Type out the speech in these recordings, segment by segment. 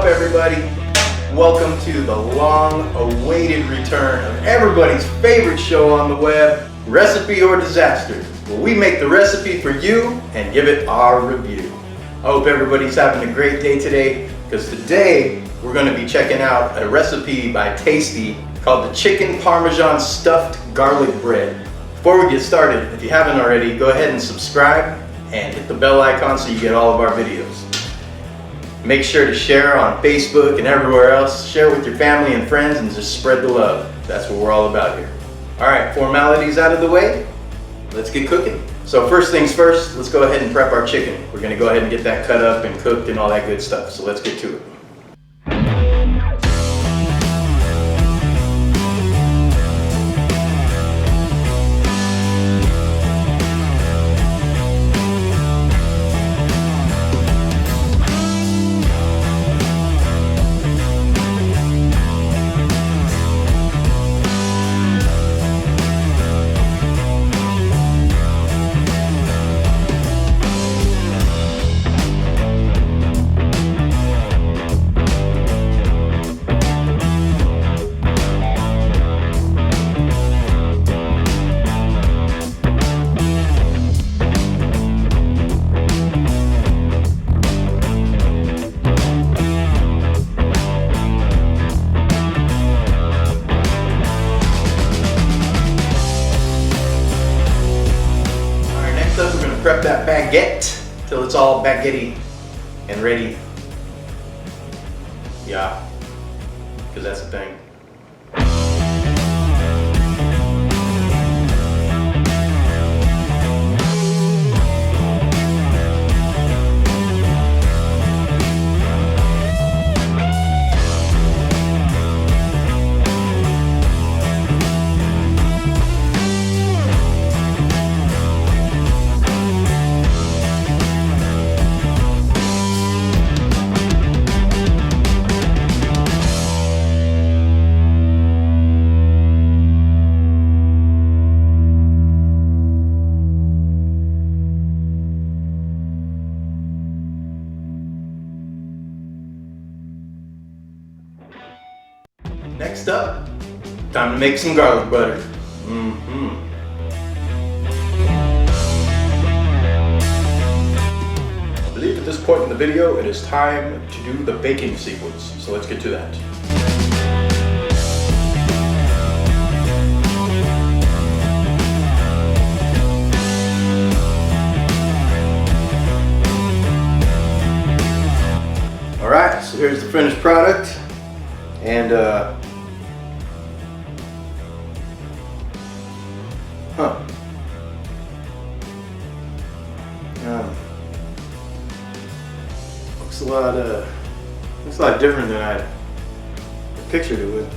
everybody? Welcome to the long-awaited return of everybody's favorite show on the web, Recipe or Disaster, where we make the recipe for you and give it our review. I hope everybody's having a great day today, because today we're going to be checking out a recipe by Tasty called the Chicken Parmesan Stuffed Garlic Bread. Before we get started, if you haven't already, go ahead and subscribe and hit the bell icon so you get all of our videos. Make sure to share on Facebook and everywhere else. Share with your family and friends and just spread the love. That's what we're all about here. Alright, formalities out of the way. Let's get cooking. So first things first, let's go ahead and prep our chicken. We're going to go ahead and get that cut up and cooked and all that good stuff. So let's get to it. We're going to prep that baguette till it's all baguette-y and ready. Yeah, because that's the thing. Next up, time to make some garlic butter. I believe at this point in the video, it is time to do the baking sequence. So let's get to that. All right, so here's the finished product. And looks a lot different than I pictured it would.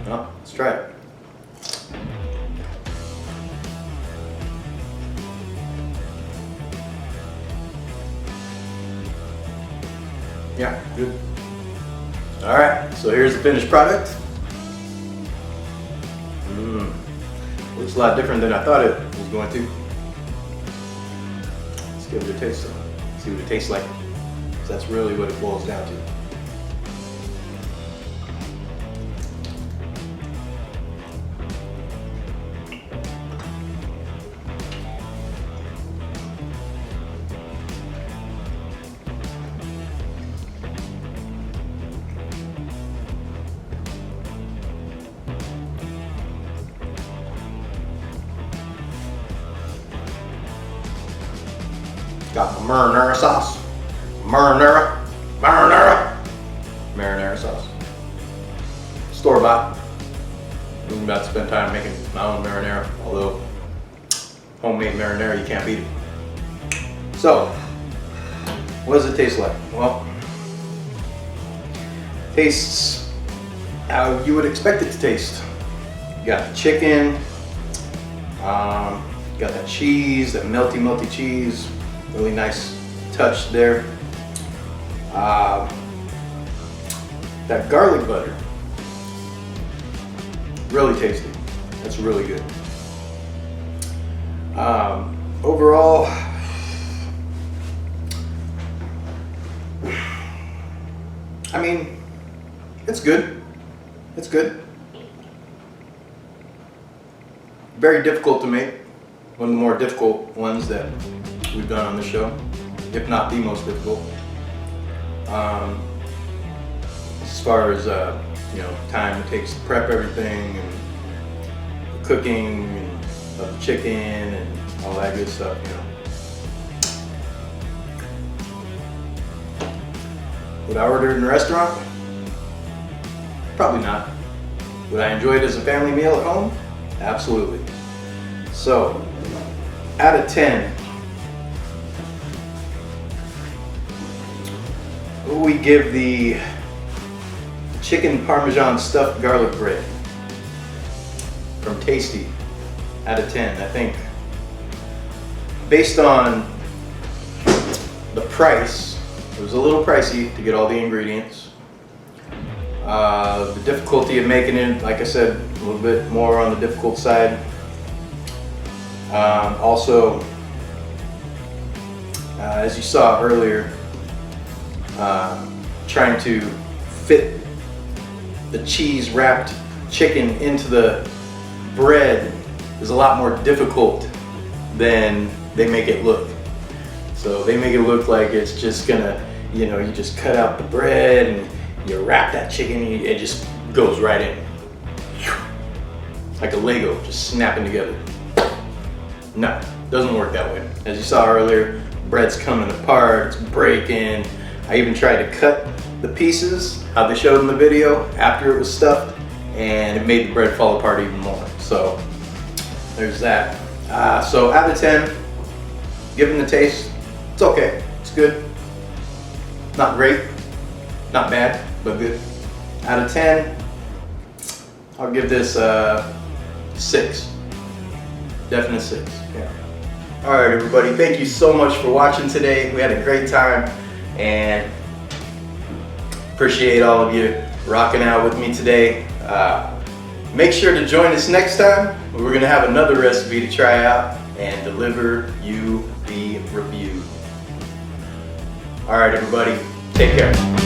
Well, let's try it. Yeah, good. All right, so here's the finished product. Looks a lot different than I thought it was going to. Let's give it a taste. See what it tastes like. So that's really what it boils down to. Got my marinara sauce. Marinara sauce. Store-bought. I'm about to spend time making my own marinara, although homemade marinara, you can't beat it. So, what does it taste like? Well, tastes how you would expect it to taste. You got the chicken, you got that cheese, that melty cheese. Really nice touch there. That garlic butter, really tasty. That's really good. Overall, I mean, it's good. It's good. Very difficult to make. One of the more difficult ones that we've done on the show, if not the most difficult. As far as time it takes to prep everything and the cooking of the chicken and all that good stuff, Would I order it in a restaurant? Probably not. Would I enjoy it as a family meal at home? Absolutely. So, out of 10, what would we give the chicken Parmesan stuffed garlic bread from Tasty out of 10? I think based on the price, it was a little pricey to get all the ingredients. The difficulty of making it, like I said, a little bit more on the difficult side. Also, as you saw earlier, trying to fit the cheese wrapped chicken into the bread is a lot more difficult than they make it look. So they make it look like it's just gonna, you just cut out the bread and you wrap that chicken and it just goes right in. Like a Lego, just snapping together. No, doesn't work that way. As you saw earlier, bread's coming apart, it's breaking. I even tried to cut the pieces, how they showed in the video, after it was stuffed, and it made the bread fall apart even more. So, there's that. So out of 10, given the taste, it's okay, it's good. Not great, not bad, but good. Out of 10, I'll give this 6. Definite 6, yeah. All right, everybody, thank you so much for watching today. We had a great time, and appreciate all of you rocking out with me today. Make sure to join us next time. We're gonna have another recipe to try out and deliver you the review. All right, everybody, take care.